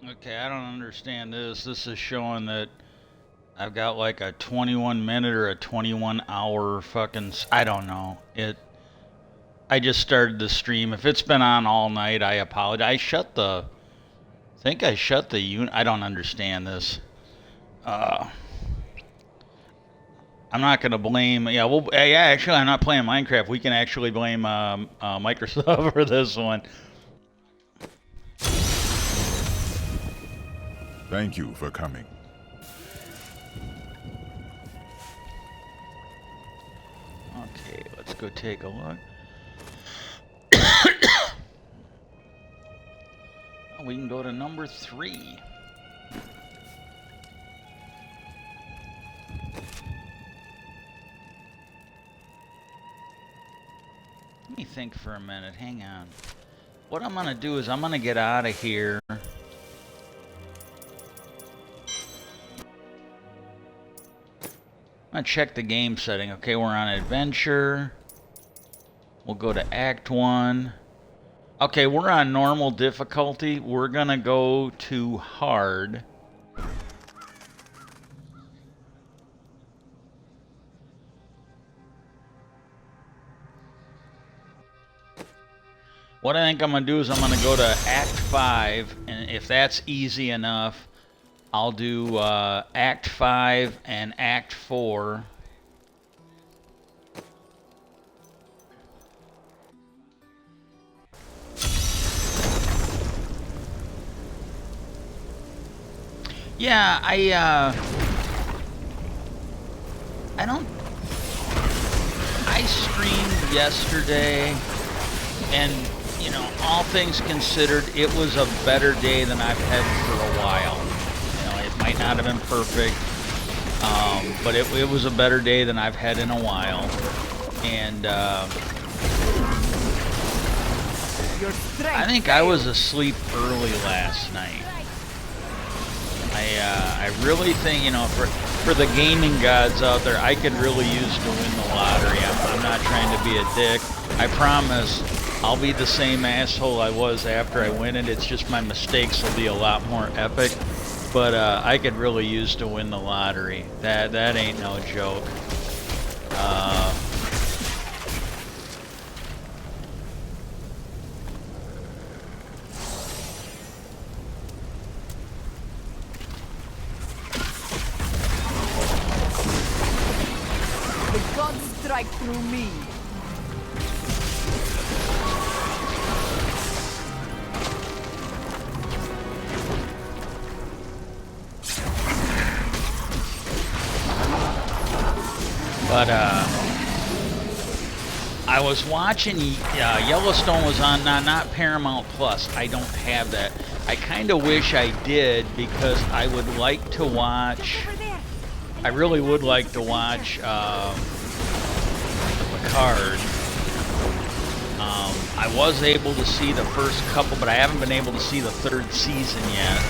Okay, I don't understand this. This is showing that I've got like a 21 minute or a 21 hour fucking. I don't know. I just started the stream. If it's been on all night, I apologize. I think I shut the unit. I don't understand this. Uh, I'm not gonna blame. Yeah, well, yeah. Actually, I'm not playing Minecraft. We can actually blame Microsoft for this one. Thank you for coming. Okay, let's go take a look. We can go to number 3. Let me think for a minute. Hang on. What I'm gonna do is I'm gonna get out of here. I'm gonna check the game setting. Okay, we're on adventure. We'll go to Act 1. Okay, we're on normal difficulty. We're gonna go to hard. What I think I'm gonna do is I'm gonna go to Act 5, and if that's easy enough, I'll do Act 5 and Act 4. Yeah, I don't. I streamed yesterday, and you know, all things considered, it was a better day than I've had for a while. You know, it might not have been perfect, but it was a better day than I've had in a while, and I think I was asleep early last night. I really think, you know, for the gaming gods out there, I could really use to win the lottery. I'm not trying to be a dick. I promise I'll be the same asshole I was after I win it. It's just my mistakes will be a lot more epic. But I could really use to win the lottery. That ain't no joke. The gods strike through me. But I was watching Yellowstone was on not Paramount Plus. I don't have that. I kind of wish I did because I would like to watch. I really would like to watch Picard. I was able to see the first couple, but I haven't been able to see the 3rd season yet.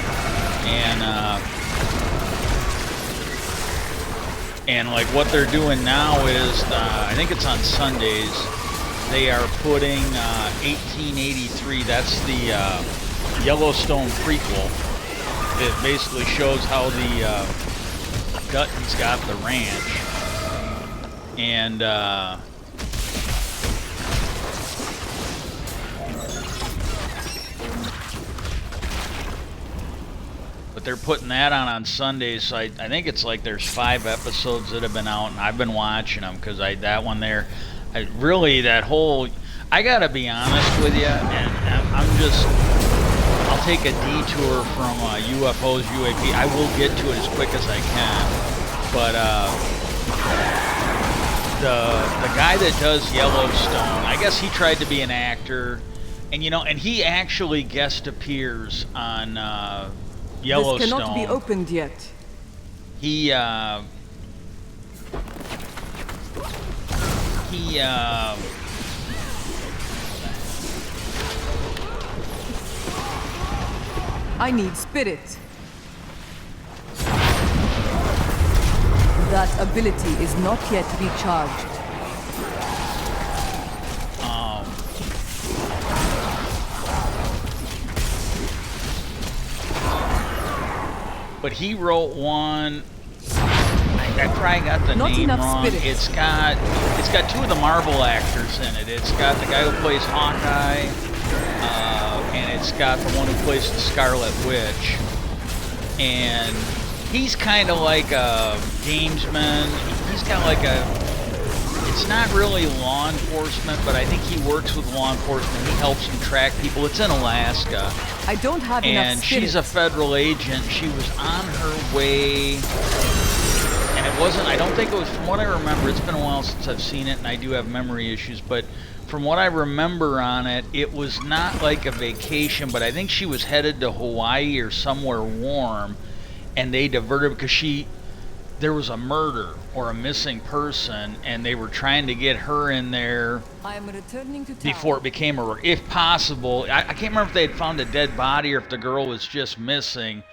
And like what they're doing now is, I think it's on Sundays, they are putting 1883, that's the Yellowstone prequel. It basically shows how the Duttons got the ranch. And but they're putting that on Sundays, so I think it's like there's 5 episodes that have been out, and I've been watching them because that one there, that whole, I gotta be honest with you, and I'll take a detour from UFOs, UAP. I will get to it as quick as I can, but the guy that does Yellowstone, I guess he tried to be an actor, and you know, and he actually guest appears on Yellowstone. This cannot be opened yet. He I need spirit. That ability is not yet recharged. but he wrote one. I probably got the Not name enough wrong. spirit. It's got two of the Marvel actors in it. It's got the guy who plays Hawkeye, and it's got the one who plays the Scarlet Witch. And he's kind of like a gamesman. He's got like it's not really law enforcement, but I think he works with law enforcement. He helps them track people. It's in Alaska. I don't have enough And spirit. she's a federal agent. She was on her way, and it wasn't, I don't think it was, from what I remember, it's been a while since I've seen it, and I do have memory issues, but from what I remember on it, it was not like a vacation, but I think she was headed to Hawaii or somewhere warm, and they diverted because there was a murder or a missing person, and they were trying to get her in there I am returning to town. before it became if possible. I can't remember if they had found a dead body or if the girl was just missing,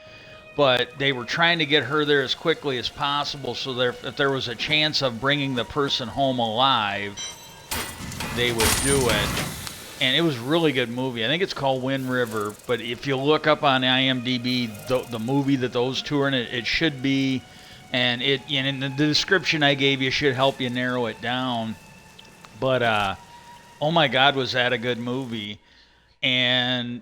but they were trying to get her there as quickly as possible, so if there was a chance of bringing the person home alive, they would do it. And it was a really good movie. I think it's called Wind River, but if you look up on IMDb the movie that those two are in, it should be, and in the description I gave you should help you narrow it down. But oh my God, was that a good movie. And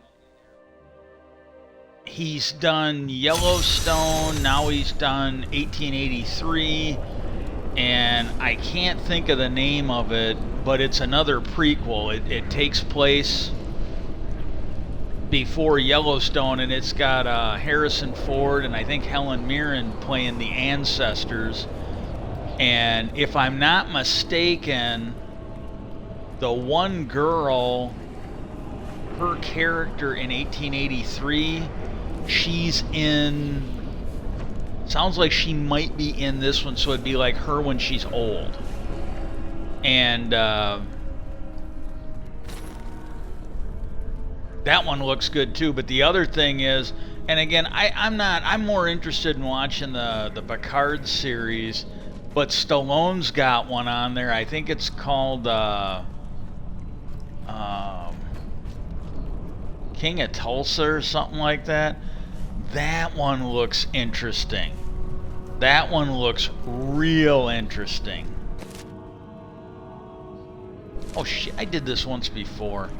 he's done Yellowstone, now he's done 1883, and I can't think of the name of it, but it's another prequel. It takes place before Yellowstone, and it's got Harrison Ford and I think Helen Mirren playing the ancestors. And if I'm not mistaken, the one girl, her character in 1883, she's in, sounds like she might be in this one, so it'd be like her when she's old. And that one looks good too. But the other thing is, and again, I'm more interested in watching the Picard series, but Stallone's got one on there. I think it's called King of Tulsa or something like that. That one looks interesting. That one looks real interesting. Oh shit, I did this once before.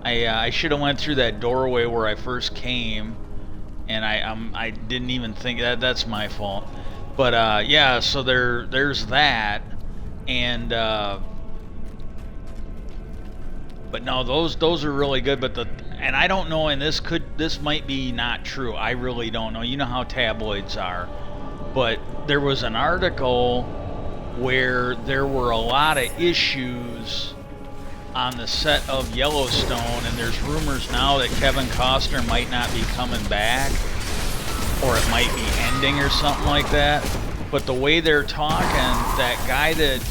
I should have went through that doorway where I first came, and I didn't even think that's my fault. But yeah, so there's that, and but no, those are really good. But and I don't know, and this might be not true. I really don't know. You know how tabloids are. But there was an article where there were a lot of issues on the set of Yellowstone, and there's rumors now that Kevin Costner might not be coming back, or it might be ending or something like that. But the way they're talking, that guy that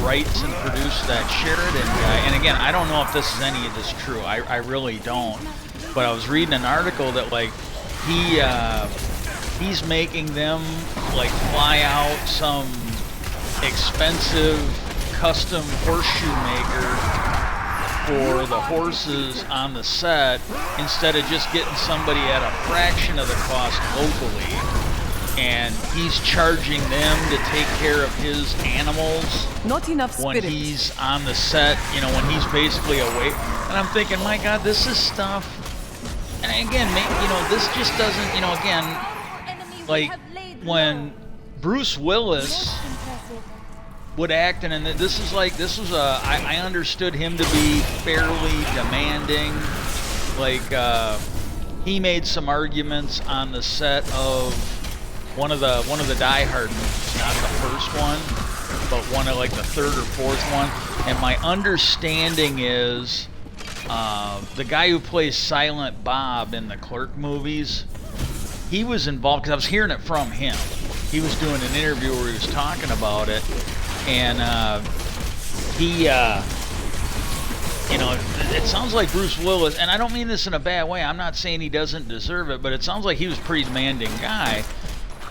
writes and produced that Sheridan guy, and again, I don't know if this is any of this true, I really don't, but I was reading an article that like he's making them like fly out some expensive custom horseshoe maker for the horses on the set, instead of just getting somebody at a fraction of the cost locally. And he's charging them to take care of his animals. Not enough when spirit. he's on the set, when he's basically away. And I'm thinking, my God, this is stuff. And again, this just doesn't, again, like when Bruce Willis would act, and I understood him to be fairly demanding. Like he made some arguments on the set of one of the Die Hard movies, not the first one, but one of like the third or fourth one. And my understanding is the guy who plays Silent Bob in the Clerk movies, he was involved, because I was hearing it from him. He was doing an interview where he was talking about it, and he it sounds like Bruce Willis, and I don't mean this in a bad way, I'm not saying he doesn't deserve it, but it sounds like he was a pretty demanding guy.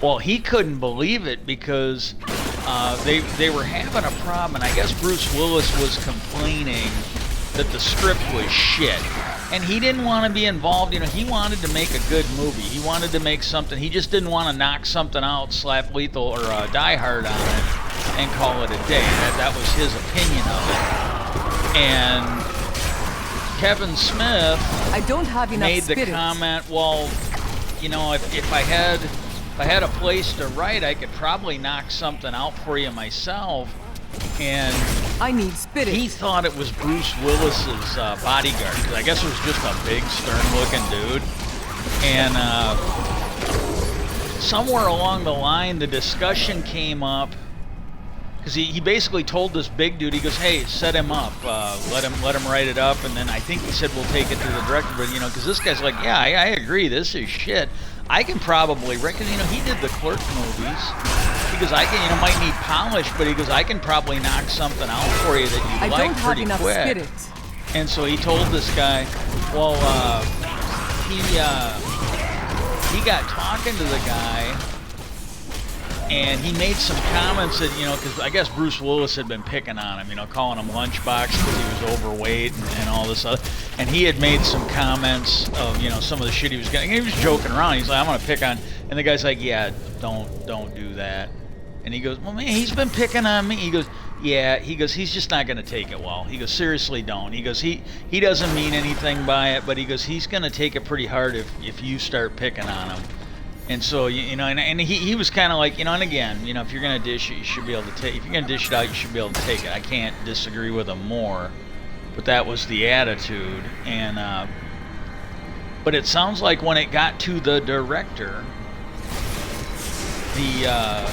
Well, he couldn't believe it because they were having a problem, and I guess Bruce Willis was complaining that the script was shit. and he didn't want to be involved. You know, he wanted to make a good movie. He wanted to make something. He just didn't want to knock something out, slap Lethal or Die Hard on it, and call it a day. That was his opinion of it. And Kevin Smith I don't have enough made the spirit. comment, well, you know, if I had a place to write, I could probably knock something out for you myself. And I need spirit. he thought it was Bruce Willis's bodyguard, because I guess it was just a big, stern-looking dude. And somewhere along the line, the discussion came up, because he basically told this big dude, he goes, hey, set him up, let him write it up, and then I think he said, we'll take it to the director. But, you know, because this guy's like, yeah, I agree, this is shit. I can probably reckon, you know, he did the Clerk movies. Because I can, you know, might need polish, but he goes, I can probably knock something out for you that you like pretty quick. I don't have enough spirit. And so he told this guy, well, he got talking to the guy, and he made some comments that, you know, because I guess Bruce Willis had been picking on him, you know, calling him lunchbox because he was overweight and all this other. And he had made some comments of, you know, some of the shit he was getting. He was joking around. He's like, I'm going to pick on. And the guy's like, yeah, don't do that. And he goes, well, man, he's been picking on me. He goes, yeah. He goes, he's just not going to take it well. He goes, seriously, don't. He goes, he doesn't mean anything by it, but he goes, he's going to take it pretty hard if you start picking on him. And so, you know, and he was kind of like, you know, and again, you know, if you're going to dish it, you should be able to take. If you're going to dish it out, you should be able to take it. I can't disagree with him more, but that was the attitude. And but it sounds like when it got to the director, the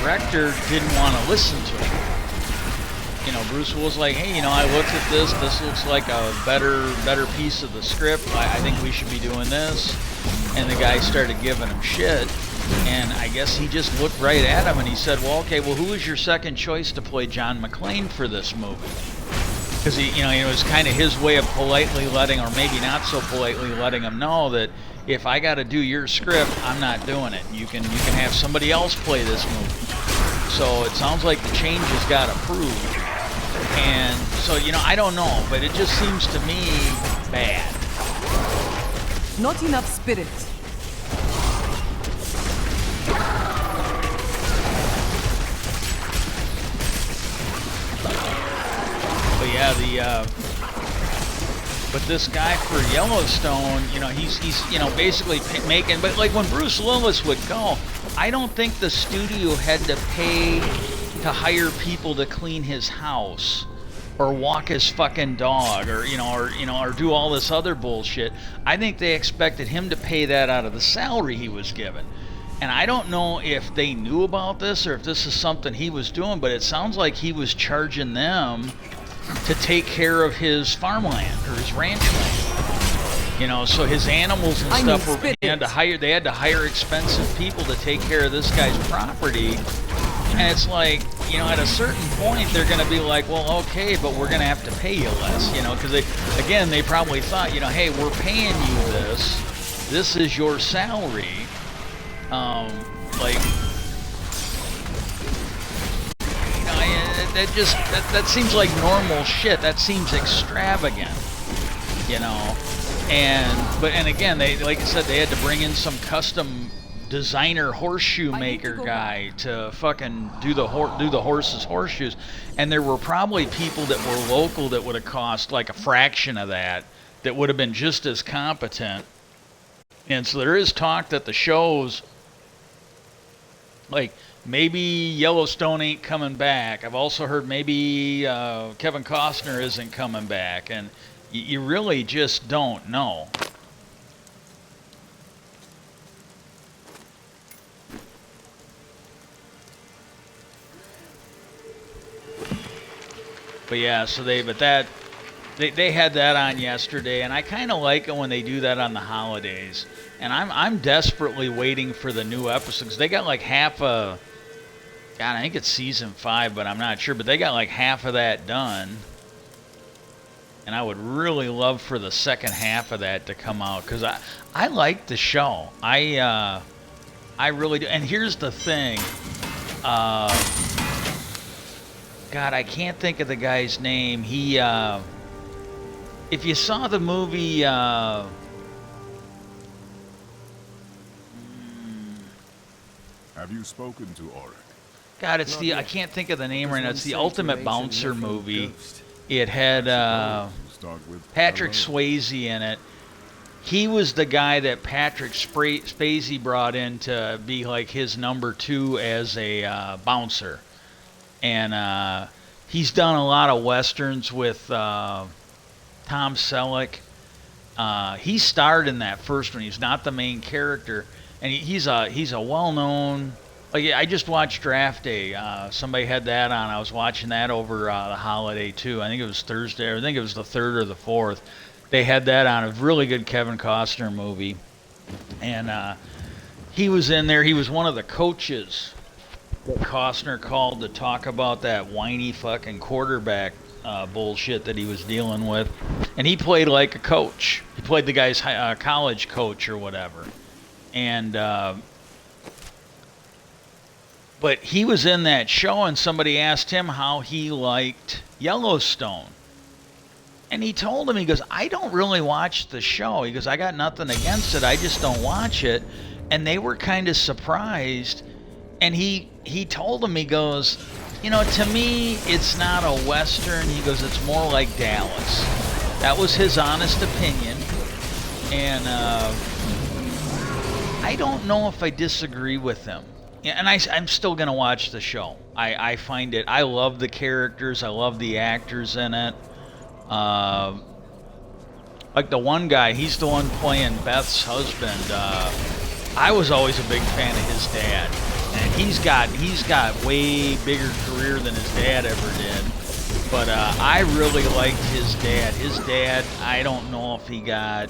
director didn't want to listen to him. You know, Bruce was like, hey, you know, I looked at this. This looks like a better piece of the script. I think we should be doing this. And the guy started giving him shit. And I guess he just looked right at him and he said, well, okay, well, who is your second choice to play John McClane for this movie? Because he, you know, it was kind of his way of politely letting, or maybe not so politely letting him know that if I got to do your script, I'm not doing it. You can have somebody else play this movie. So it sounds like the changes got approved. And so, you know, I don't know, but it just seems to me bad. Not enough spirit. But yeah, but this guy for Yellowstone, you know, he's you know, basically making, but like when Bruce Willis would go, I don't think the studio had to pay to hire people to clean his house or walk his fucking dog or do all this other bullshit. I think they expected him to pay that out of the salary he was given. And I don't know if they knew about this or if this is something he was doing, but it sounds like he was charging them to take care of his farmland or his ranch land. You know, so his animals and stuff were, they had to hire expensive people to take care of this guy's property. And it's like, you know, at a certain point, they're going to be like, well, okay, but we're going to have to pay you less, you know, because they probably thought, you know, hey, we're paying you this. This is your salary. Like, you know, that seems like normal shit. That seems extravagant, you know. And again, they, like I said, they had to bring in some custom designer horseshoe maker guy to fucking do the horse's horseshoes, and there were probably people that were local that would have cost like a fraction of that would have been just as competent. And so there is talk that the shows, like maybe Yellowstone ain't coming back. I've also heard maybe Kevin Costner isn't coming back, and you really just don't know. But yeah, so they had that on yesterday, and I kind of like it when they do that on the holidays. And I'm desperately waiting for the new episodes. They got like half a, God, I think it's season 5, but I'm not sure. But they got like half of that done, and I would really love for the second half of that to come out because I like the show. I really do. And here's the thing. God, I can't think of the guy's name. He if you saw the movie, Have you spoken to Auric? God, it's Not I yet. can't think of the name What right now. does It's the one say to Ultimate ancient Bouncer myth and movie. ghost? It had You start with Patrick hello. Swayze in it. He was the guy that Patrick Swayze brought in to be like his number two as a bouncer. And he's done a lot of westerns with Tom Selleck. He starred in that first one. He's not the main character, and he's a well-known. Like I just watched Draft Day. Somebody had that on. I was watching that over the holiday too. I think it was Thursday. Or I think it was the third or the fourth. They had that on. A really good Kevin Costner movie, and he was in there. He was one of the coaches that Costner called to talk about that whiny fucking quarterback bullshit that he was dealing with. And he played like a coach. He played the guy's college coach or whatever. And, but he was in that show, and somebody asked him how he liked Yellowstone. And he told him, he goes, I don't really watch the show. He goes, I got nothing against it. I just don't watch it. And they were kind of surprised. And he told him, he goes, you know, to me, it's not a Western. He goes, it's more like Dallas. That was his honest opinion. And I don't know if I disagree with him. Yeah, and I'm still going to watch the show. I find it, I love the characters. I love the actors in it. Like the one guy, he's the one playing Beth's husband. I was always a big fan of his dad. And he's got way bigger career than his dad ever did. But I really liked his dad. His dad, I don't know if he got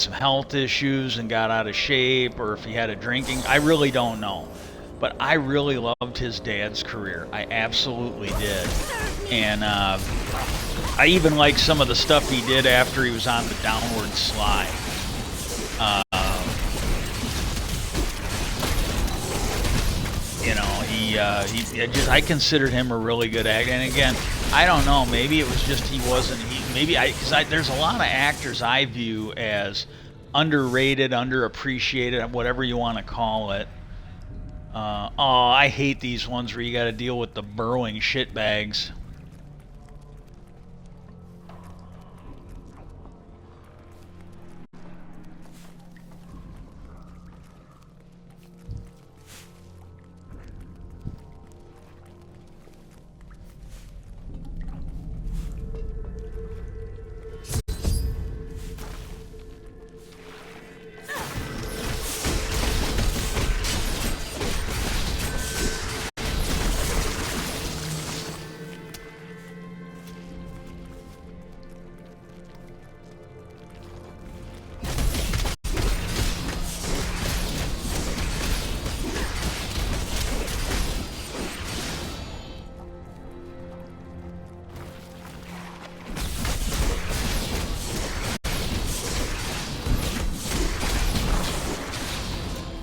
some health issues and got out of shape, or if he had a drinking. I really don't know. But I really loved his dad's career. I absolutely did. And I even like some of the stuff he did after he was on the Downward Slide. You know, I considered him a really good actor. And again, I don't know, maybe it was just there's a lot of actors I view as underrated, underappreciated, whatever you want to call it. I hate these ones where you got to deal with the burrowing shitbags.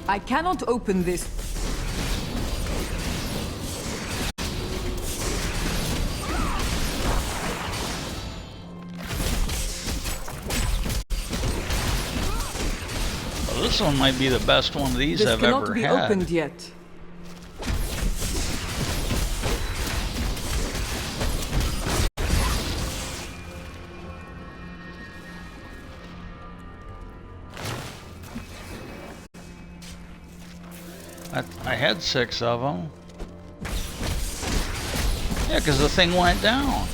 I cannot open this. Well, this one might be the best one of these This I've cannot ever be had. opened yet. I had 6 of them. Yeah, because the thing went down.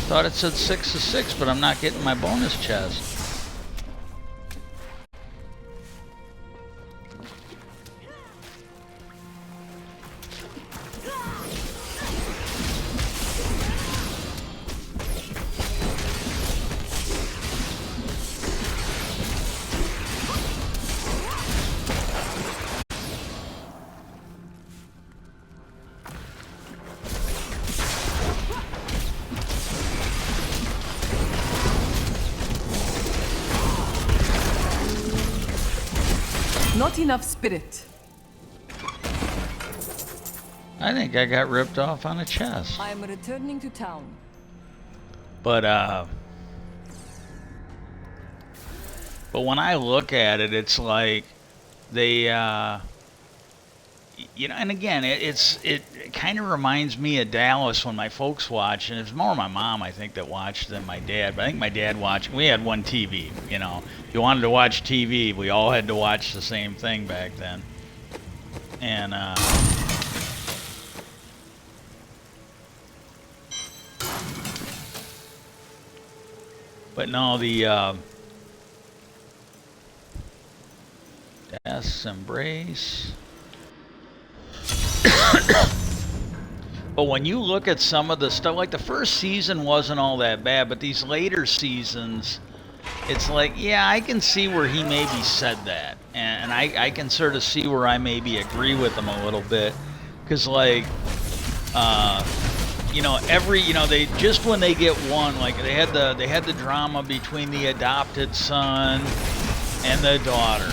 Thought it said 6 of 6, but I'm not getting my bonus chest. Not enough spirit. I think I got ripped off on a chest. I am returning to town. But when I look at it, it's like they, you know, and again, it kind of reminds me of Dallas when my folks watched, and it's more my mom, I think, that watched than my dad. But I think my dad watched. We had one TV, you know. If you wanted to watch TV, we all had to watch the same thing back then. And but no, the Death's Embrace. But when you look at some of the stuff, like the first season wasn't all that bad, but these later seasons, it's like, yeah, I can see where he maybe said that. And I can sort of see where I maybe agree with him a little bit. Because, like, you know, they just when they get one, like they had the drama between the adopted son and the daughter.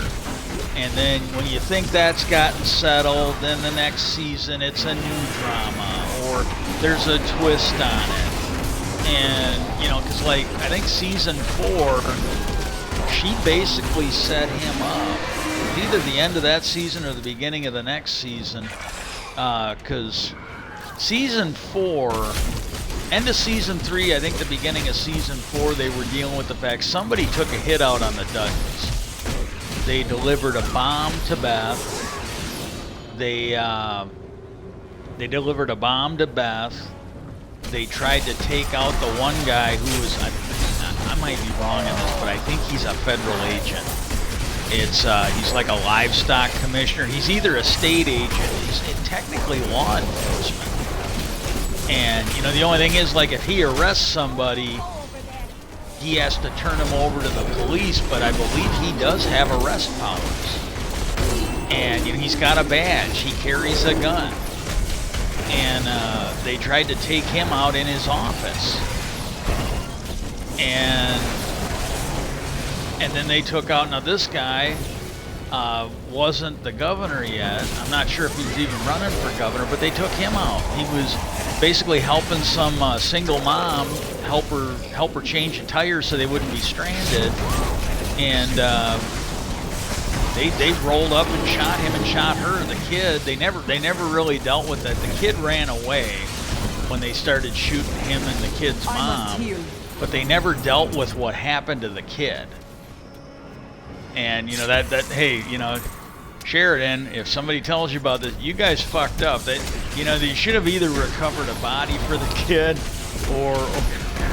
And then when you think that's gotten settled, then the next season it's a new drama or there's a twist on it. And, you know, because like I think season 4, she basically set him up. Either the end of that season or the beginning of the next season. Because season 4, end of season 3, I think the beginning of season 4, they were dealing with the fact somebody took a hit out on the Dudleys. They delivered a bomb to Beth. They delivered a bomb to Beth. They tried to take out the one guy who was, I might be wrong in this, but I think he's a federal agent. He's like a livestock commissioner. He's either a state agent. He's technically law enforcement. And, you know, the only thing is, like, if he arrests somebody, he has to turn him over to the police, but I believe he does have arrest powers. And, you know, he's got a badge. He carries a gun. And they tried to take him out in his office. And then they took out, now this guy wasn't the governor yet. I'm not sure if he was even running for governor, but they took him out. He was basically helping some single mom help her change a tire so they wouldn't be stranded. And they rolled up and shot him and shot her. The kid, they never really dealt with that. The kid ran away when they started shooting him and the kid's mom, but they never dealt with what happened to the kid. And, you know, that hey, you know, Sheridan, if somebody tells you about this, you guys fucked up. That, you know, you should have either recovered a body for the kid or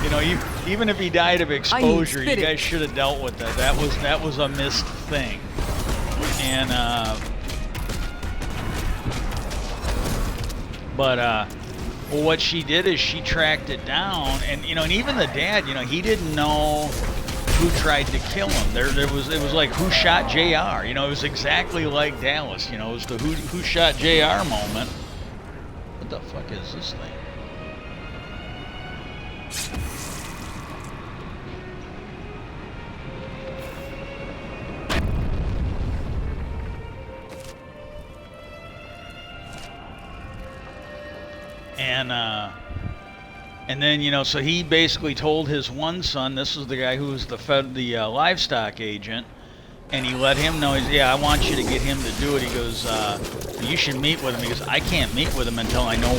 you know, even if he died of exposure, you guys should have dealt with that. That was a missed thing. And well, what she did is she tracked it down, and, you know, and even the dad, you know, he didn't know who tried to kill him. It was like, who shot JR? You know, it was exactly like Dallas. You know, it was the who shot JR moment. What the fuck is this thing? And then, you know, so he basically told his one son, this is the guy who was the livestock agent, and he let him know, yeah, I want you to get him to do it. He goes, you should meet with him. He goes, I can't meet with him until I know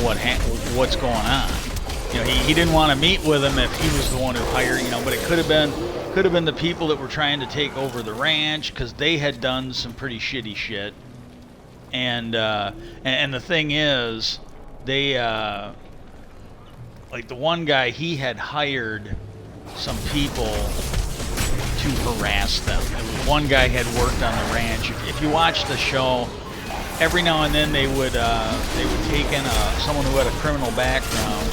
what's going on. You know, he didn't want to meet with him if he was the one who hired, you know, but it could have been the people that were trying to take over the ranch, because they had done some pretty shitty shit. And the thing is, they like the one guy, he had hired some people to harass them. One guy had worked on the ranch. If you watch the show, every now and then they would take in someone who had a criminal background,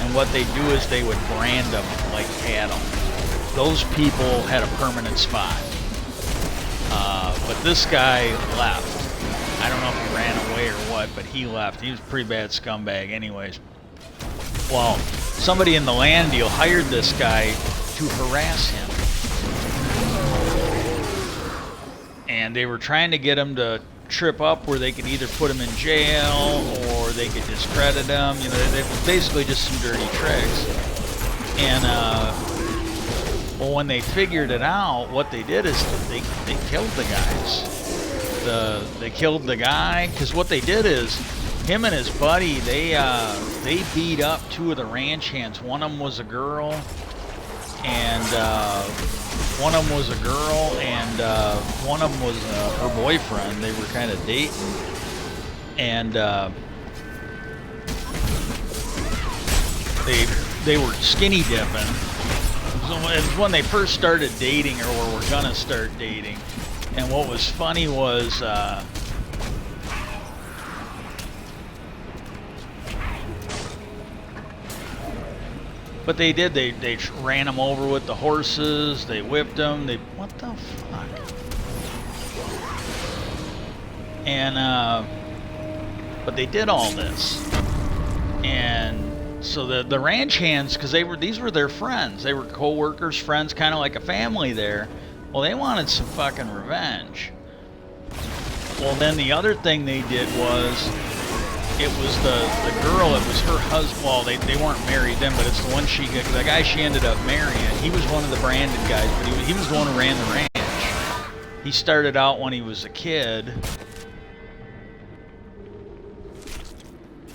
and what they do is they would brand them like cattle. Those people had a permanent spot. But this guy left. I don't know if he ran away or what, but he left. He was a pretty bad scumbag anyways. Well, somebody in the land deal hired this guy to harass him. And they were trying to get him to trip up where they could either put him in jail or they could discredit him. You know, they were basically just some dirty tricks. And well, when they figured it out, what they did is they killed the guys. They killed the guy, because what they did is him and his buddy, they beat up two of the ranch hands. One of them was a girl, and one of them was one of them was her boyfriend. They were kind of dating, and they were skinny dipping. It was when they first started dating, or were gonna start dating. And what was funny was but they did, they ran them over with the horses, they whipped them, what the fuck? And but they did all this. And so the ranch hands, because these were their friends, they were co-workers, friends, kind of like a family there. Well, they wanted some fucking revenge. Well, then the other thing they did was, it was the girl, it was her husband. Well, they weren't married then, but it's the one the guy she ended up marrying. He was one of the branded guys, but he was the one who ran the ranch. He started out when he was a kid.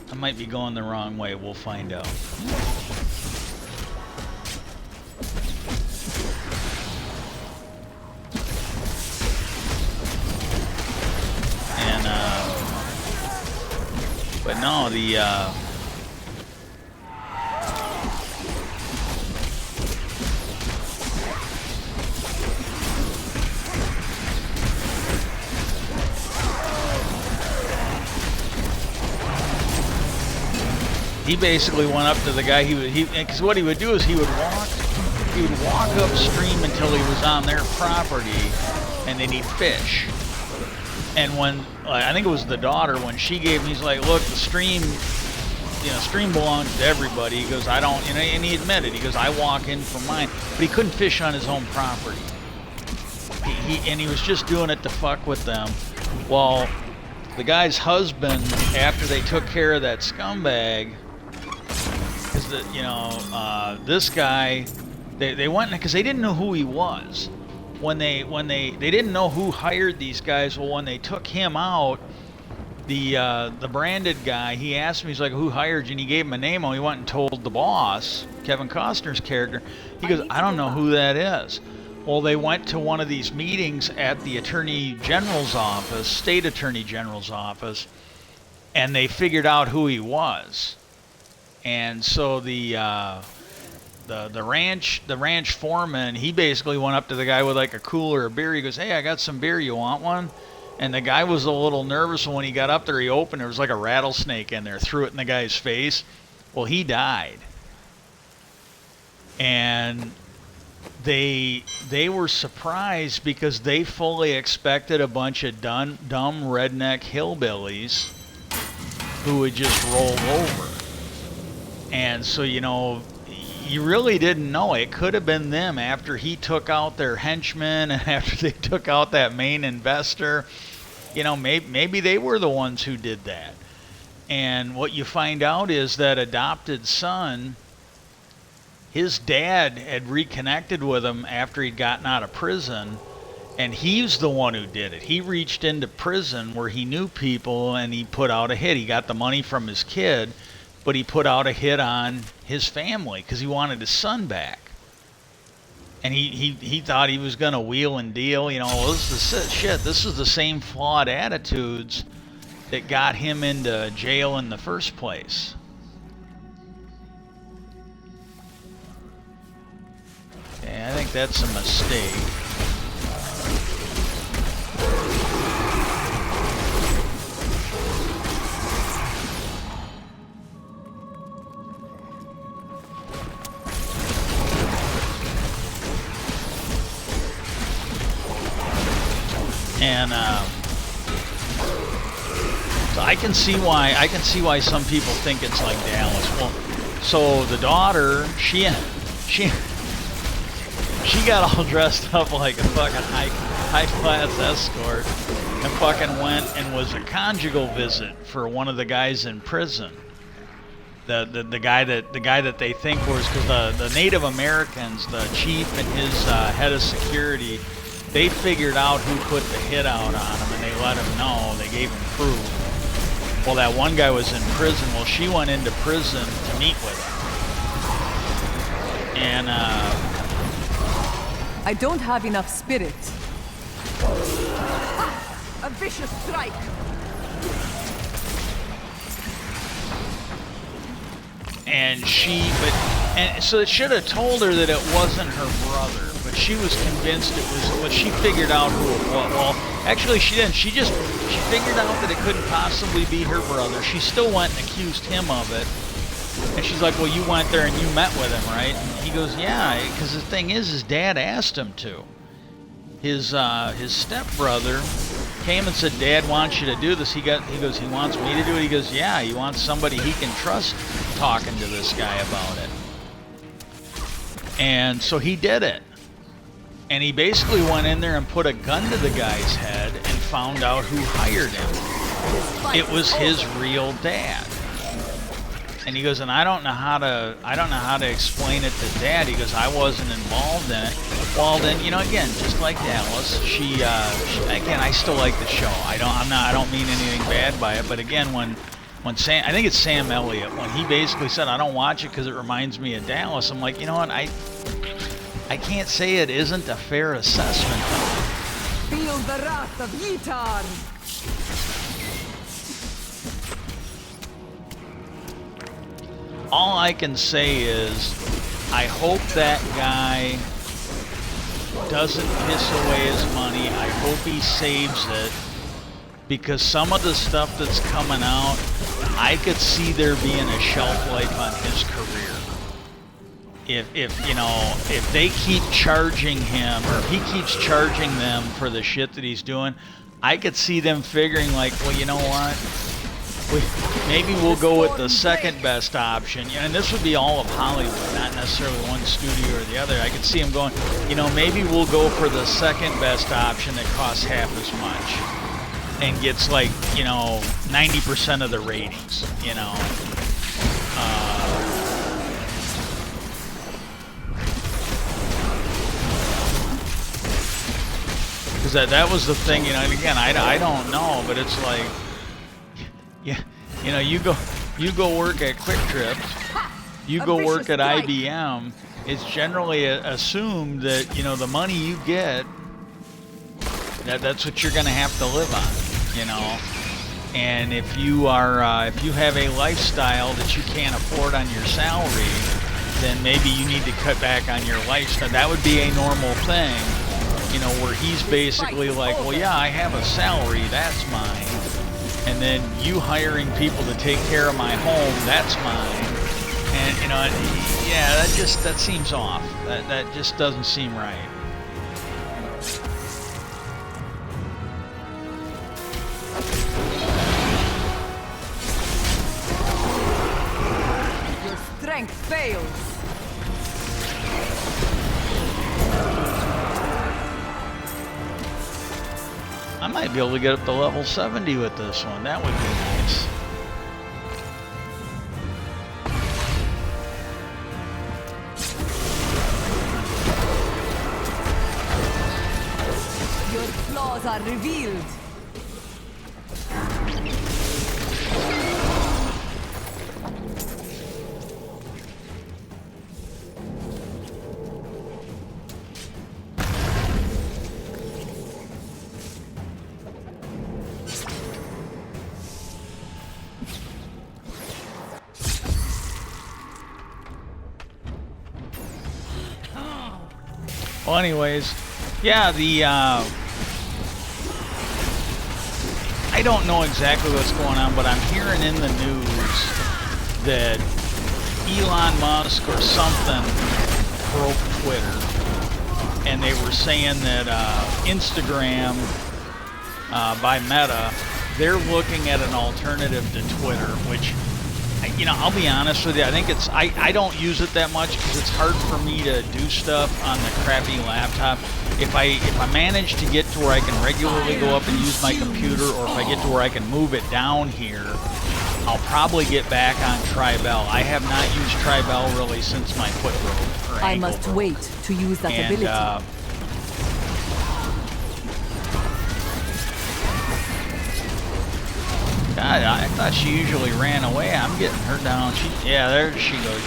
I might be going the wrong way. We'll find out. And but no, he basically went up to the guy. Because what he would do is he would walk upstream until he was on their property, and then he'd fish. And when I think it was the daughter, when she gave him, he's like, "Look, the stream, stream belongs to everybody." He goes, "I don't," and he admitted, he goes, "I walk in for mine," but he couldn't fish on his own property. He was just doing it to fuck with them. Well, the guy's husband, after they took care of that scumbag, because this guy, they went because they didn't know who he was. When they didn't know who hired these guys. Well, when they took him out, the branded guy, he asked him, he's like, "Who hired you?" And he gave him a name. And he went and told the boss, Kevin Costner's character. He goes, "I don't know who that is." Well, they went to one of these meetings at the Attorney General's office, State Attorney General's office, and they figured out who he was. And so the ranch foreman, he basically went up to the guy with like a cooler of beer. He goes, "Hey, I got some beer. You want one?" And the guy was a little nervous. When he got up there, he opened. There was like a rattlesnake in there. Threw it in the guy's face. Well, he died. And they were surprised because they fully expected a bunch of dumb redneck hillbillies who would just roll over. And so, you really didn't know. It could have been them after he took out their henchmen and after they took out that main investor. Maybe they were the ones who did that. And what you find out is that adopted son, his dad had reconnected with him after he'd gotten out of prison, and he's the one who did it. He reached into prison where he knew people, and he put out a hit. He got the money from his kid, but he put out a hit on his family because he wanted his son back. And he thought he was going to wheel and deal. Well, this is shit. This is the same flawed attitudes that got him into jail in the first place. Okay, I think that's a mistake. And so I can see why some people think it's like Dallas. Well, so the daughter, she got all dressed up like a fucking high class escort and fucking went and was a conjugal visit for one of the guys in prison. the guy that they think was, because the Native Americans, the chief and his head of security, they figured out who put the hit out on him, and they let him know. They gave him proof. Well, that one guy was in prison. Well, she went into prison to meet with him, and I don't have enough spirit. A vicious strike. and so it should have told her that it wasn't her brother, but she was convinced it was. Well, she figured out who it was. Well, actually, she didn't. She figured out that it couldn't possibly be her brother. She still went and accused him of it. And she's like, well, you went there and you met with him, right? And he goes, yeah, because the thing is, his dad asked him to. His stepbrother came and said, Dad wants you to do this. He goes, he wants me to do it? He goes, yeah, he wants somebody he can trust talking to this guy about it. And so he did it. And he basically went in there and put a gun to the guy's head and found out who hired him. It was his real dad. And he goes, and I don't know how to explain it to Dad. He goes, I wasn't involved in it. Well, then, you know, again, just like Dallas, she again, I still like the show. I don't mean anything bad by it. But again, when Sam, I think it's Sam Elliott, when he basically said, I don't watch it because it reminds me of Dallas. I'm like, you know what? I can't say it isn't a fair assessment. Feel the wrath of Yitar. All I can say is, I hope that guy doesn't piss away his money. I hope he saves it, because some of the stuff that's coming out, I could see there being a shelf life on his career. If they keep charging him, or if he keeps charging them for the shit that he's doing, I could see them figuring like, well, you know what? Maybe we'll go with the second best option, and this would be all of Hollywood, not necessarily one studio or the other. I could see him going, maybe we'll go for the second best option that costs half as much and gets like, 90% of the ratings, Because that was the thing, and again, I don't know, but it's like, yeah, you go work at Quick Trip, you go work at IBM. It's generally assumed that the money you get, that's what you're going to have to live on, And if you have a lifestyle that you can't afford on your salary, then maybe you need to cut back on your lifestyle. That would be a normal thing, where he's basically like, well, yeah, I have a salary, that's mine. And then you hiring people to take care of my home, that's mine. And yeah, that seems off. That just doesn't seem right. Your strength fails. I might be able to get up to level 70 with this one. That would be nice. Your flaws are revealed. Well, anyways, yeah, I don't know exactly what's going on, but I'm hearing in the news that Elon Musk or something broke Twitter, and they were saying that Instagram by Meta, they're looking at an alternative to Twitter, which, I'll be honest with you, I think I don't use it that much because it's hard for me to do stuff on the crappy laptop. If I manage to get to where I can regularly go up and use my computer, or if I get to where I can move it down here, I'll probably get back on Tribell. I have not used Tribell really since my foot broke, or I ankle must broke. wait to use that ability. God, I thought she usually ran away. I'm getting her down. Yeah, there she goes.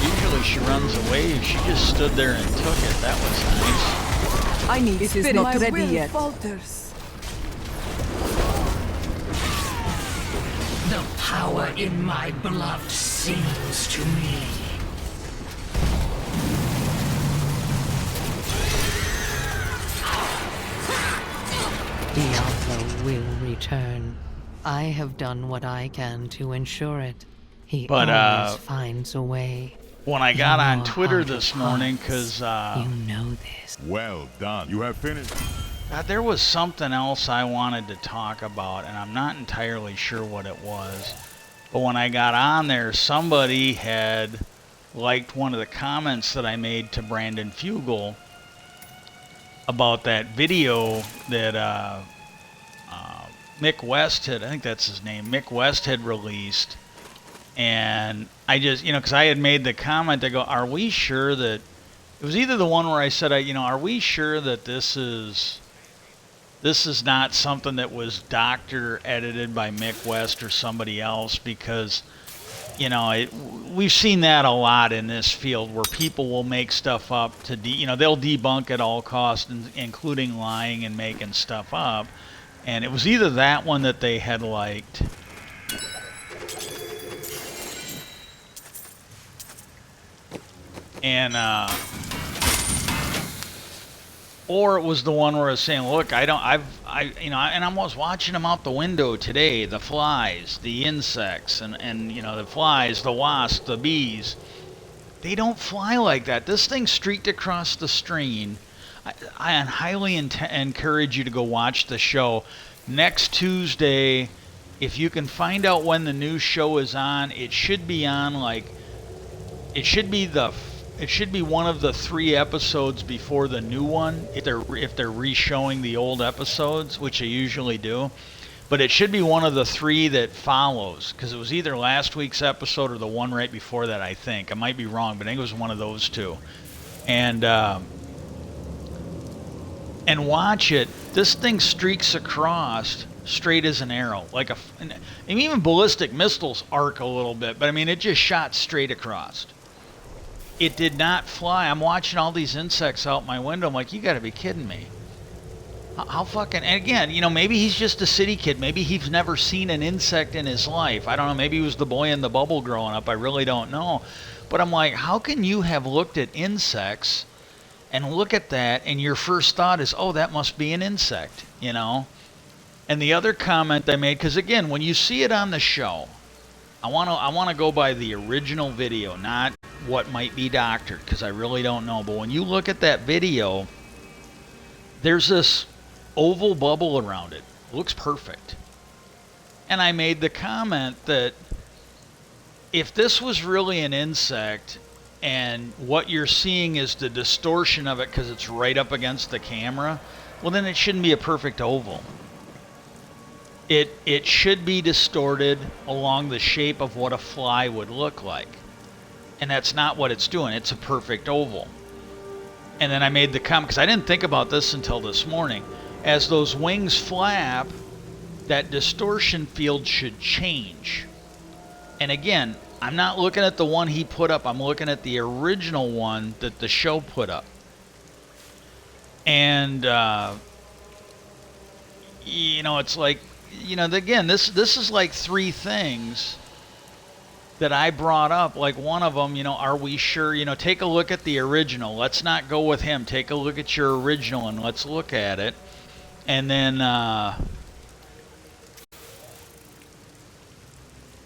Usually she runs away. She just stood there and took it. That was nice. I need it is not ready yet. Falters. The power in my blood sings to me. Diablo will return. I have done what I can to ensure it. He always finds a way. When I got on Twitter this morning, because you know this. Well done. You have finished. there was something else I wanted to talk about, and I'm not entirely sure what it was. But when I got on there, somebody had liked one of the comments that I made to Brandon Fugel about that video that Mick West had, I think that's his name, Mick West had released. And I just, because I had made the comment, I go, are we sure that, it was either the one where I said, are we sure that this is not something that was doctor edited by Mick West or somebody else? Because, we've seen that a lot in this field where people will make stuff up to, they'll debunk at all costs, including lying and making stuff up. And it was either that one that they had liked, and or it was the one where I was saying, look, and I was watching them out the window today, the flies, the insects, and the flies, the wasps, the bees. They don't fly like that. This thing streaked across the screen. I highly encourage you to go watch the show. Next Tuesday, if you can find out when the new show is on, it should be on it should be one of the 3 episodes before the new one, if they're re-showing the old episodes, which they usually do. But it should be one of the 3 that follows, because it was either last week's episode or the one right before that, I think. I might be wrong, but I think it was one of those 2. And watch it. This thing streaks across straight as an arrow, and even ballistic missiles arc a little bit, but it just shot straight across. It did not fly. I'm watching all these insects out my window. I'm like, you got to be kidding me. How fucking... And again, maybe he's just a city kid. Maybe he's never seen an insect in his life. I don't know. Maybe he was the boy in the bubble growing up. I really don't know. But I'm like, how can you have looked at insects and look at that, and your first thought is, oh, that must be an insect, And the other comment I made, because again, when you see it on the show, I want to go by the original video, not what might be doctored, because I really don't know. But when you look at that video, there's this oval bubble around it. It looks perfect. And I made the comment that if this was really an insect and what you're seeing is the distortion of it because it's right up against the camera, well, then it shouldn't be a perfect oval. It should be distorted along the shape of what a fly would look like. And that's not what it's doing. It's a perfect oval. And then I made the comment, because I didn't think about this until this morning. As those wings flap, that distortion field should change. And again, I'm not looking at the one he put up. I'm looking at the original one that the show put up. And, it's like, again, this is like 3 things that I brought up. Like one of them, are we sure? Take a look at the original. Let's not go with him. Take a look at your original and let's look at it. And then,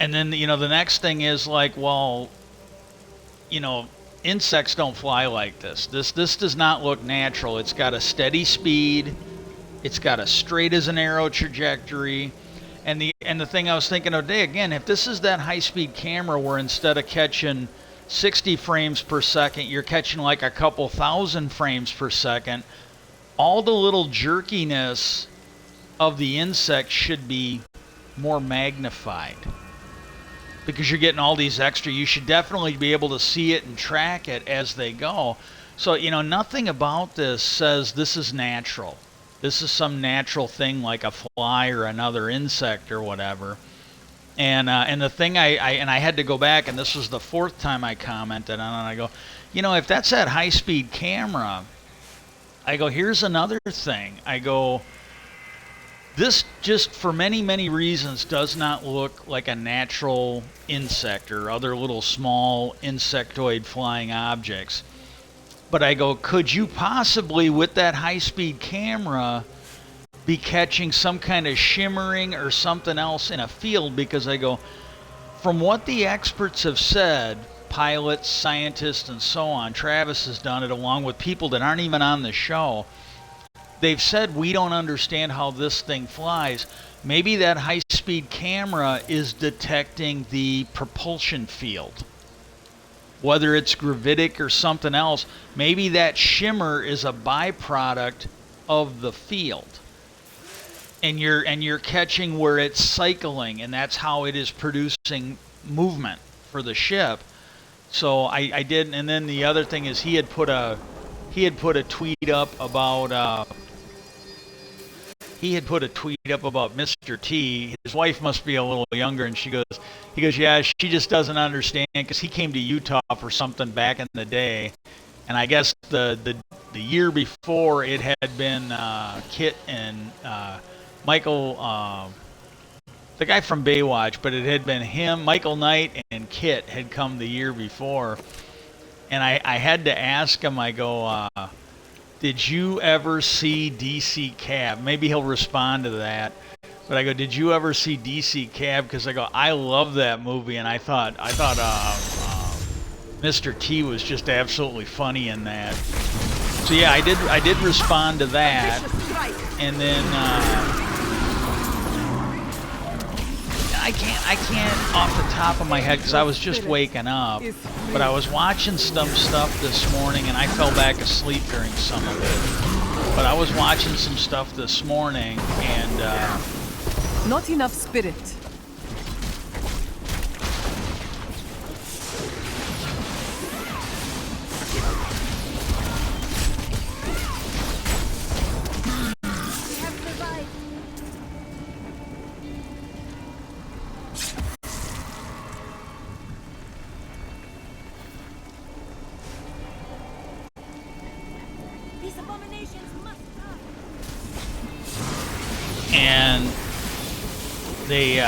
the next thing is like, well, insects don't fly like this. This does not look natural. It's got a steady speed. It's got a straight as an arrow trajectory. And the thing I was thinking of today, again, if this is that high-speed camera where instead of catching 60 frames per second, you're catching like a couple thousand frames per second, all the little jerkiness of the insect should be more magnified. because you're getting all these extra. You should definitely be able to see it and track it as they go. So, you know, nothing about this says this is natural. This is some natural thing like a fly or another insect or whatever. And the thing I had to go back, and this was the fourth time I commented on it. I go, you know, if that's that high-speed camera, I go, here's another thing. I go, this just for many, many reasons does not look like a natural insect or other little small insectoid flying objects. But I go, could you possibly, with that high-speed camera, be catching some kind of shimmering or something else in a field? Because I go, from what the experts have said, pilots, scientists, and so on, Travis has done it along with people that aren't even on the show. They've said we don't understand how this thing flies. Maybe that high-speed camera is detecting the propulsion field. Whether it's gravitic or something else, maybe that shimmer is a byproduct of the field. And you're catching where it's cycling, and that's how it is producing movement for the ship. So I did, and then the other thing is he had put a tweet up about Mr. T. His wife must be a little younger, and he goes, yeah, she just doesn't understand because he came to Utah for something back in the day, and I guess the year before it had been Kit and Michael, the guy from Baywatch, but it had been him, Michael Knight, and Kit had come the year before. And I had to ask him, I go, did you ever see DC Cab? Maybe he'll respond to that. But I go, did you ever see DC Cab? Because I go, I love that movie, and I thought Mr. T was just absolutely funny in that. So yeah, I did respond to that. And then I can't off the top of my head because I was just waking up, but I was watching some stuff this morning and I fell back asleep during some of it. But I was watching some stuff this morning and Not enough spirit. and they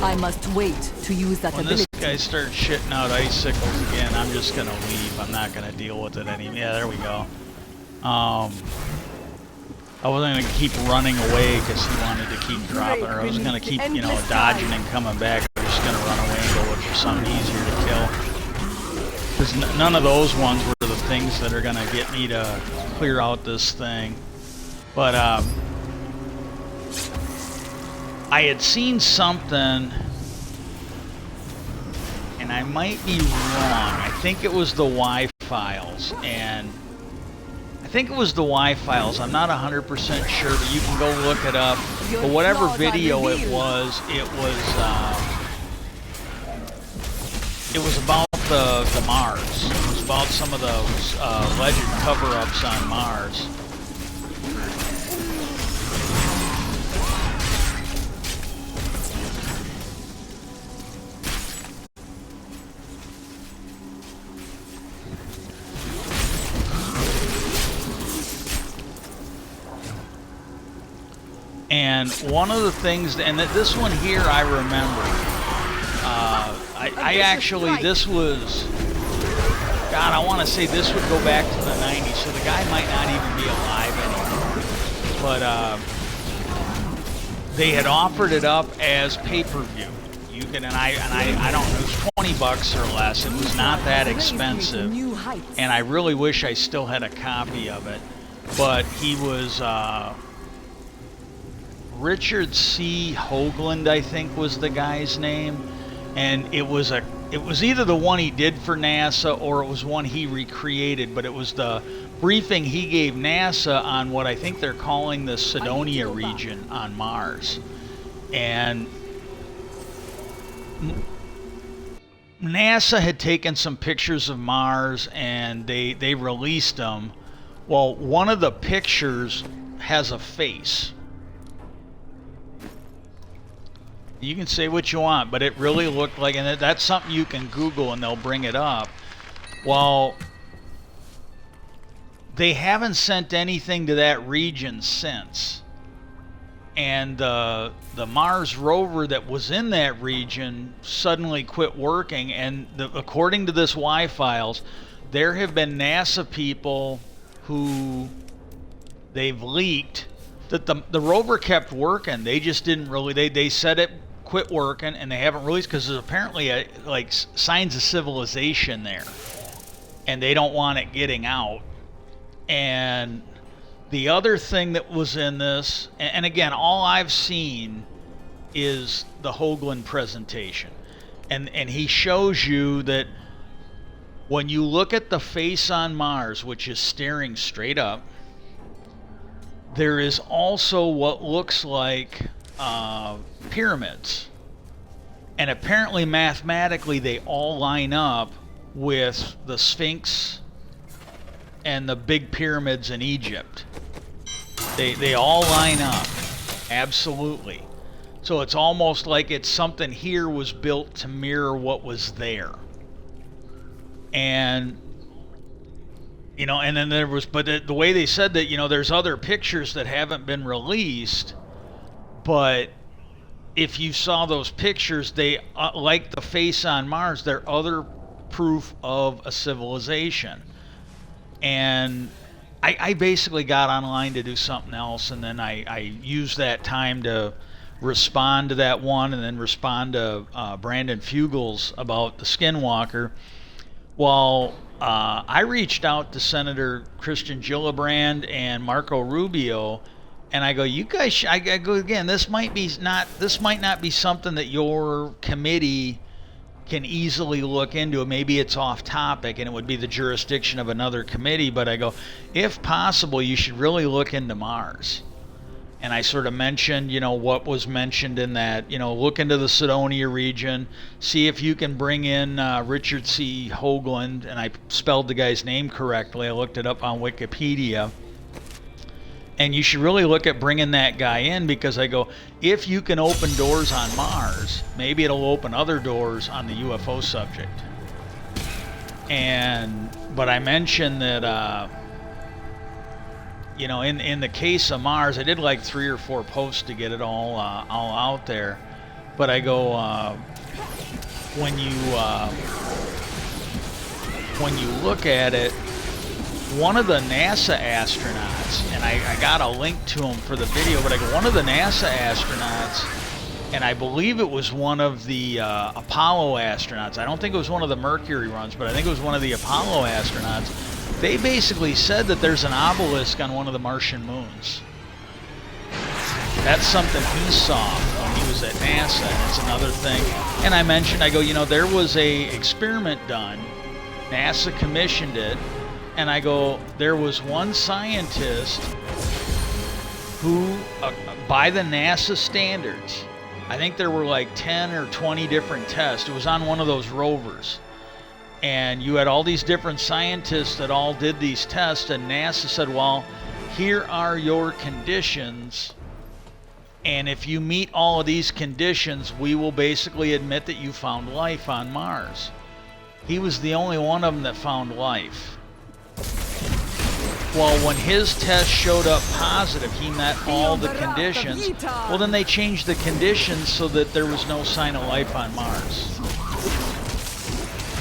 I must wait to use that when ability. this guy starts shitting out icicles again, I'm just gonna leave. I'm not gonna deal with it anymore. Yeah, there we go. I wasn't gonna keep running away because he wanted to keep dropping, or I was gonna keep, you know, dodging and coming back. I was just gonna run away and go look for something easier to kill. Because none of those ones were the things that are gonna get me to clear out this thing. But I had seen something, and I might be wrong. I think it was the Y-Files, and I think it was the Y-Files. I'm not 100% sure, but you can go look it up. But whatever video it was about the Mars. It was about some of those alleged cover-ups on Mars. And one of the things, and this one here I remember, I actually, this was, God, I want to say this would go back to the 90s, so the guy might not even be alive anymore. But they had offered it up as pay-per-view. You can, and I don't know, it was $20 or less. It was not that expensive, and I really wish I still had a copy of it. But he was Richard C. Hoagland, I think was the guy's name, and it was either the one he did for NASA or it was one he recreated. But it was the briefing he gave NASA on what I think they're calling the Cydonia region on Mars. And NASA had taken some pictures of Mars and they released them. Well, one of the pictures has a face. You can say what you want, but it really looked like, and that's something you can Google and they'll bring it up. Well, they haven't sent anything to that region since. And the Mars rover that was in that region suddenly quit working. And according to this Y files, there have been NASA people who they've leaked that the rover kept working. They just didn't really, they said it quit working, and they haven't released because there's apparently like signs of civilization there, and they don't want it getting out. And the other thing that was in this, and again, all I've seen is the Hoagland presentation, and he shows you that when you look at the face on Mars, which is staring straight up, there is also what looks like pyramids. And apparently mathematically they all line up with the Sphinx and the big pyramids in Egypt. They all line up. Absolutely. So it's almost like it's something here was built to mirror what was there. And you know, and then there was, but the way they said that, you know, there's other pictures that haven't been released, but if you saw those pictures, they, like the face on Mars, they're other proof of a civilization. And I basically got online to do something else, and then I used that time to respond to that one and then respond to Brandon Fugel's about the Skinwalker. Well, I reached out to Senator Christian Gillibrand and Marco Rubio, and I go, you guys, I go again, this might not be something that your committee can easily look into. Maybe it's off topic and it would be the jurisdiction of another committee, but I go, if possible, you should really look into Mars. And I sort of mentioned, you know, what was mentioned in that, you know, look into the Cydonia region, see if you can bring in Richard C. Hoagland, and I spelled the guy's name correctly. I looked it up on Wikipedia. And you should really look at bringing that guy in, because I go, if you can open doors on Mars, maybe it'll open other doors on the UFO subject. But I mentioned that, you know, in the case of Mars, I did like 3 or 4 posts to get it all out there. But I go, when you look at it, one of the NASA astronauts, and I got a link to him for the video, but I go, one of the NASA astronauts, and I believe it was one of the Apollo astronauts. I don't think it was one of the Mercury runs, but I think it was one of the Apollo astronauts. They basically said that there's an obelisk on one of the Martian moons. That's something he saw when he was at NASA, and it's another thing. And I mentioned, I go, you know, there was a experiment done. NASA commissioned it. And I go, there was one scientist who, by the NASA standards, I think there were like 10 or 20 different tests. It was on one of those rovers. And you had all these different scientists that all did these tests, and NASA said, well, here are your conditions, and if you meet all of these conditions, we will basically admit that you found life on Mars. He was the only one of them that found life. Well, when his test showed up positive, he met all the conditions. Well, then they changed the conditions so that there was no sign of life on Mars.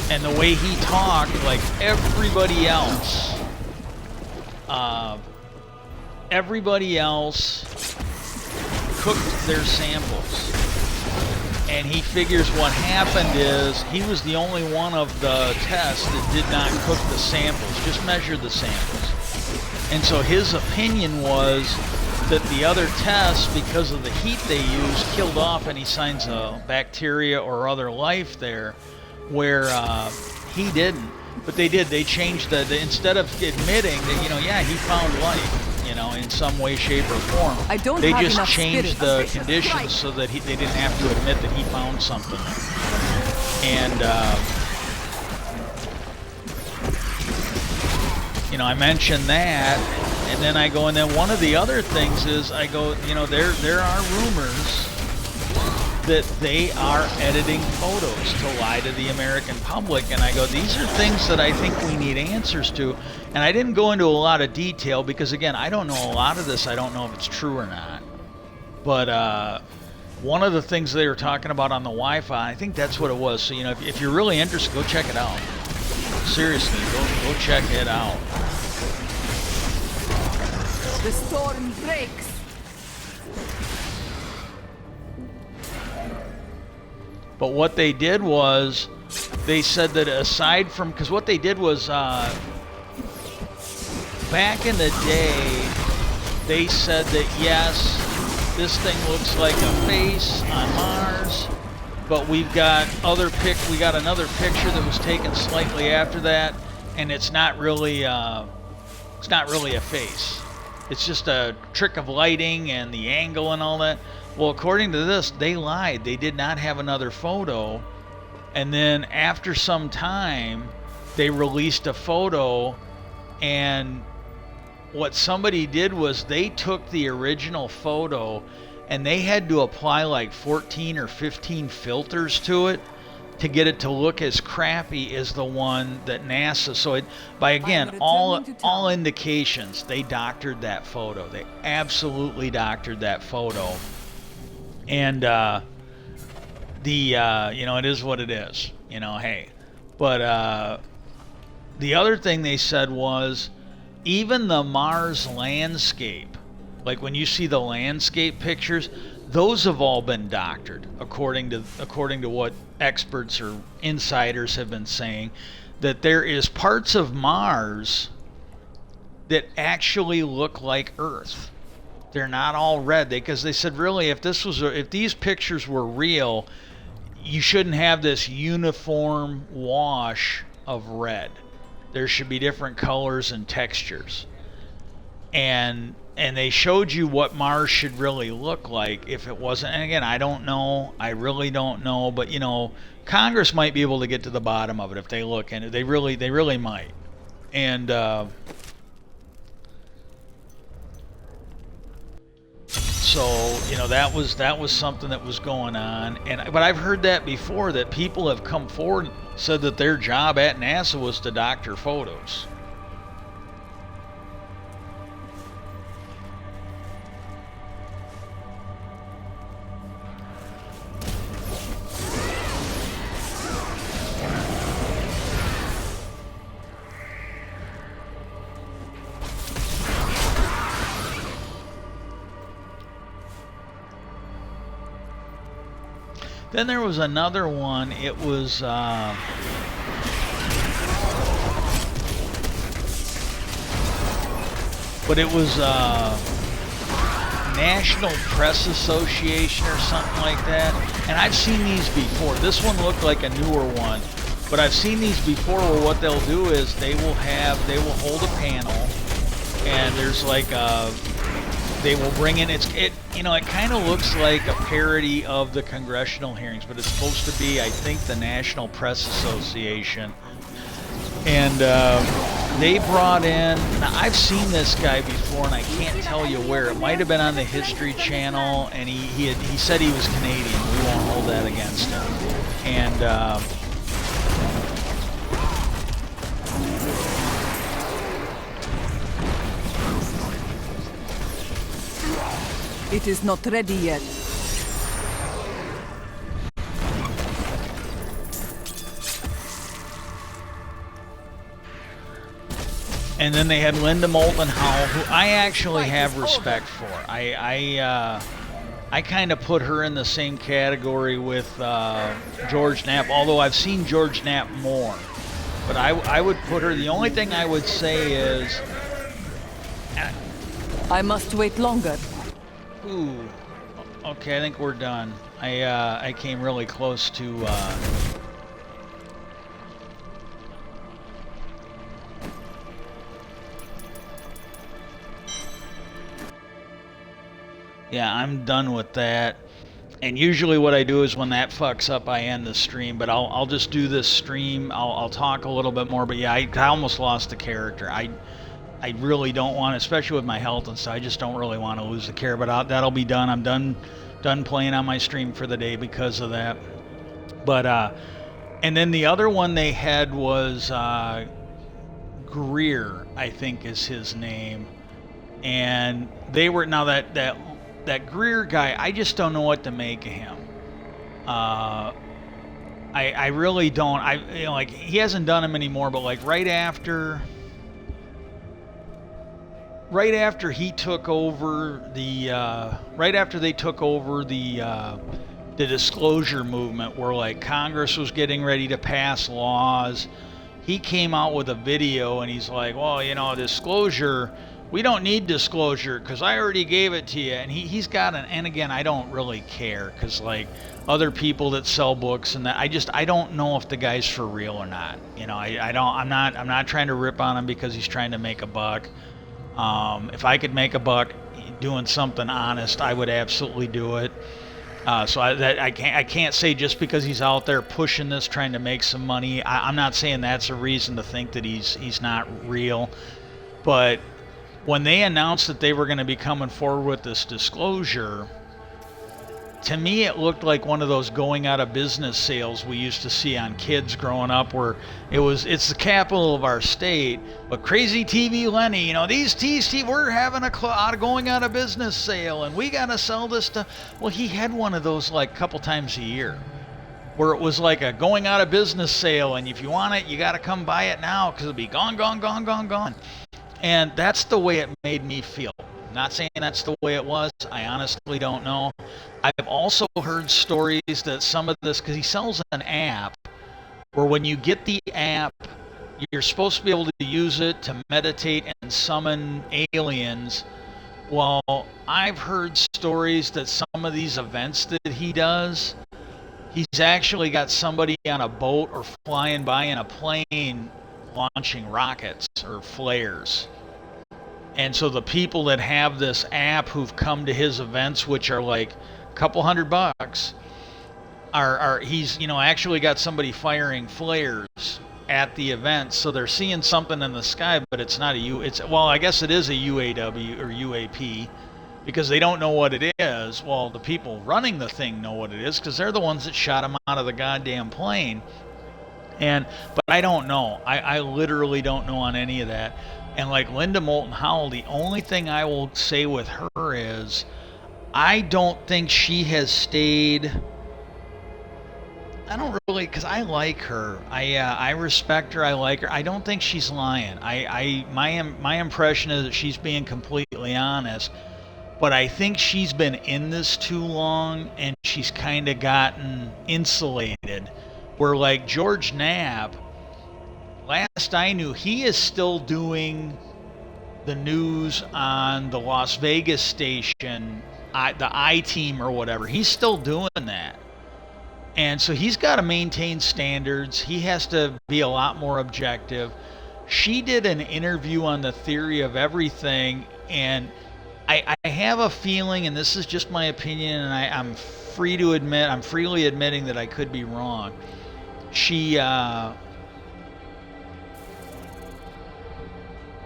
And the way he talked, like everybody else cooked their samples. And he figures what happened is he was the only one of the tests that did not cook the samples, just measured the samples. And so his opinion was that the other tests, because of the heat they used, killed off any signs of bacteria or other life there, where he didn't. But they did. They changed the instead of admitting that, yeah, he found life, in some way, shape, or form. They just changed the conditions so that they didn't have to admit that he found something. And, I mentioned that, and then I go, and then one of the other things is I go, there are rumors that they are editing photos to lie to the American public, and I go, these are things that I think we need answers to. And I didn't go into a lot of detail because, again, I don't know a lot of this. I don't know if it's true or not. But one of the things they were talking about on the Wi-Fi, I think that's what it was. So, if you're really interested, go check it out. Seriously, go check it out. The storm breaks. But what they did was, they said that aside from, because what they did was, back in the day, they said that yes, this thing looks like a face on Mars, but we got another picture that was taken slightly after that, and it's not really a face. It's just a trick of lighting and the angle and all that. Well, according to this, they lied. They did not have another photo. And then after some time, they released a photo. And what somebody did was they took the original photo and they had to apply like 14 or 15 filters to it to get it to look as crappy as the one that NASA. So by again, all indications, they doctored that photo. They absolutely doctored that photo. And it is what it is, hey. But the other thing they said was, even the Mars landscape, like when you see the landscape pictures, those have all been doctored, according to what experts or insiders have been saying, that there is parts of Mars that actually look like Earth. They're not all red, because they said, really, if these pictures were real, you shouldn't have this uniform wash of red. There should be different colors and textures. And they showed you what Mars should really look like if it wasn't. And again, I don't know. I really don't know. But Congress might be able to get to the bottom of it if they look into it. They really might. And so that was something that was going on. But I've heard that before, that people have come forward and said that their job at NASA was to doctor photos. Then there was another one. It was but it was National Press Association or something like that. And I've seen these before. This one looked like a newer one, but I've seen these before where what they'll do is they will hold a panel, and there's like they will bring in, it kind of looks like a parody of the congressional hearings, but it's supposed to be, I think, the National Press Association. And they brought in, now I've seen this guy before, and I can't tell you where. It might have been on the History Channel, and he said he was Canadian. We won't hold that against him. And it is not ready yet. And then they had Linda Moulton Howe, who I actually have respect for. I kind of put her in the same category with George Knapp, although I've seen George Knapp more. But I would put her, the only thing I would say is... I must wait longer. Ooh. Okay, I think we're done. I came really close to... Yeah, I'm done with that. And usually what I do is when that fucks up, I end the stream. But I'll just do this stream. I'll talk a little bit more. But yeah, I almost lost the character. I really don't want, especially with my health and stuff. I just don't really want to lose the character. But that'll be done. I'm done playing on my stream for the day because of that. But and then the other one they had was Greer, I think is his name. And they were now that Greer guy, I just don't know what to make of him. I really don't. Like he hasn't done them anymore, but like right after he took over right after they took over the disclosure movement, where like Congress was getting ready to pass laws, he came out with a video and he's like, well, you know, disclosure. We don't need disclosure because I already gave it to you. And he's got and again, I don't really care because like other people that sell books and that, I don't know if the guy's for real or not. You know, I'm not trying to rip on him because he's trying to make a buck. If I could make a buck doing something honest, I would absolutely do it. So I can't say just because he's out there pushing this, trying to make some money. I'm not saying that's a reason to think that he's not real, but when they announced that they were going to be coming forward with this disclosure, to me it looked like one of those going out of business sales we used to see on kids growing up, where it's the capital of our state, but Crazy TV Lenny, you know, these TV, we're having a going out of business sale and we got to sell this stuff. Well, he had one of those like a couple times a year where it was like a going out of business sale, and if you want it, you got to come buy it now because it'll be gone. And that's the way it made me feel. Not saying that's the way it was. I honestly don't know. I've also heard stories that some of this, because he sells an app where when you get the app, you're supposed to be able to use it to meditate and summon aliens. Well, I've heard stories that some of these events that he does, he's actually got somebody on a boat or flying by in a plane launching rockets or flares. And so the people that have this app who've come to his events, which are like a couple $100, he's, you know, actually got somebody firing flares at the event, so they're seeing something in the sky, but it's not well, I guess it is a UAW or UAP, because they don't know what it is. Well, the people running the thing know what it is because they're the ones that shot him out of the goddamn plane. But I don't know. I literally don't know on any of that. And like Linda Moulton Howell, the only thing I will say with her is I don't think she has stayed. I don't really, because I like her. I respect her. I like her. I don't think she's lying. My impression is that she's being completely honest. But I think she's been in this too long and she's kind of gotten insulated. Where like George Knapp, last I knew, he is still doing the news on the Las Vegas station, the I-Team or whatever. He's still doing that. And so he's got to maintain standards. He has to be a lot more objective. She did an interview on the Theory of Everything, and I have a feeling, and this is just my opinion, and I'm freely admitting that I could be wrong.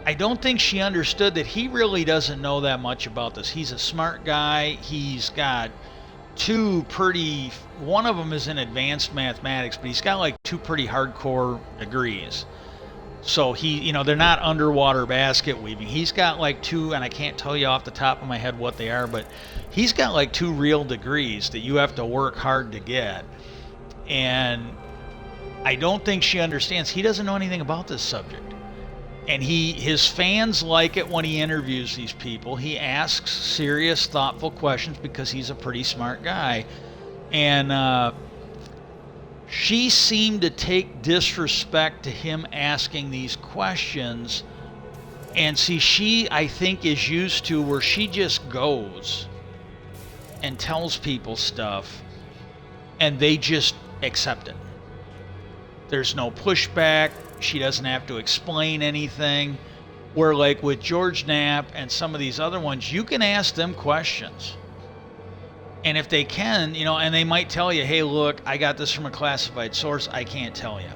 I don't think she understood that he really doesn't know that much about this. He's a smart guy. He's got one of them is in advanced mathematics, but he's got like two pretty hardcore degrees. So they're not underwater basket weaving. He's got like two, and I can't tell you off the top of my head what they are, but he's got like two real degrees that you have to work hard to get. And I don't think she understands. He doesn't know anything about this subject. And his fans like it when he interviews these people. He asks serious, thoughtful questions because he's a pretty smart guy. And she seemed to take disrespect to him asking these questions. And see, she, I think, is used to where she just goes and tells people stuff and they just accept it. There's no pushback. She doesn't have to explain anything. Where like with George Knapp and some of these other ones, you can ask them questions. And if they can, and they might tell you, hey, look, I got this from a classified source. I can't tell you.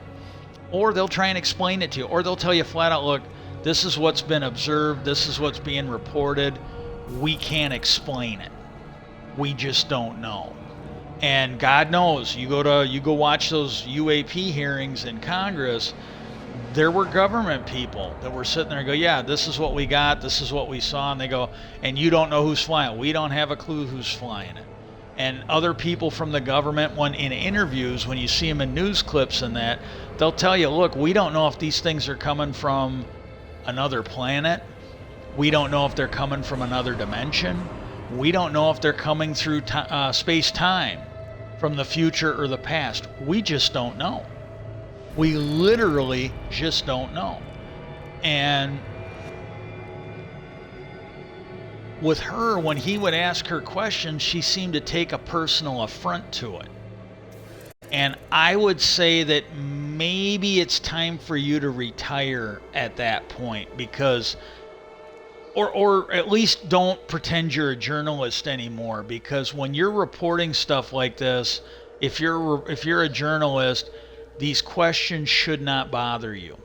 Or they'll try and explain it to you. Or they'll tell you flat out, look, this is what's been observed. This is what's being reported. We can't explain it. We just don't know. And God knows, you go watch those UAP hearings in Congress, there were government people that were sitting there and go, yeah, this is what we got, this is what we saw, and they go, and you don't know who's flying. We don't have a clue who's flying it. And other people from the government, when in interviews, when you see them in news clips and that, they'll tell you, look, we don't know if these things are coming from another planet. We don't know if they're coming from another dimension. We don't know if they're coming through space-time from the future or the past. We just don't know. We literally just don't know. And with her, when he would ask her questions, she seemed to take a personal affront to it. And I would say that maybe it's time for you to retire at that point, because or at least don't pretend you're a journalist anymore, because when you're reporting stuff like this, if you're a journalist, these questions should not bother you.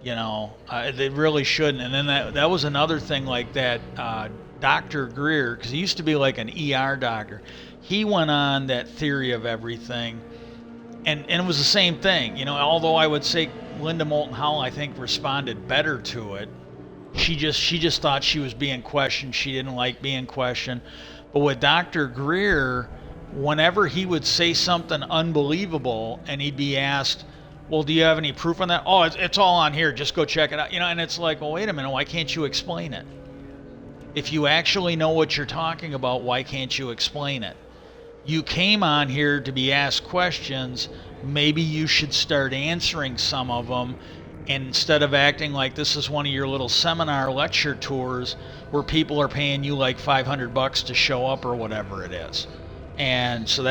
They really shouldn't. And then that was another thing, like that Dr. Greer, because he used to be like an ER doctor. He went on that theory of everything, and it was the same thing. Although I would say Linda Moulton Howell, I think, responded better to it. She just thought she was being questioned. She didn't like being questioned. But with Dr. Greer, whenever he would say something unbelievable and he'd be asked, well, do you have any proof on that? Oh, it's all on here. Just go check it out. And it's like, well, wait a minute. Why can't you explain it? If you actually know what you're talking about, why can't you explain it? You came on here to be asked questions. Maybe you should start answering some of them. And instead of acting like this is one of your little seminar lecture tours where people are paying you like $500 to show up or whatever it is. And so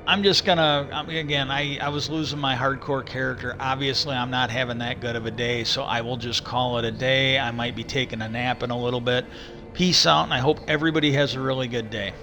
I'm just gonna, again, I was losing my hardcore character. Obviously, I'm not having that good of a day, so I will just call it a day. I might be taking a nap in a little bit. Peace out, and I hope everybody has a really good day.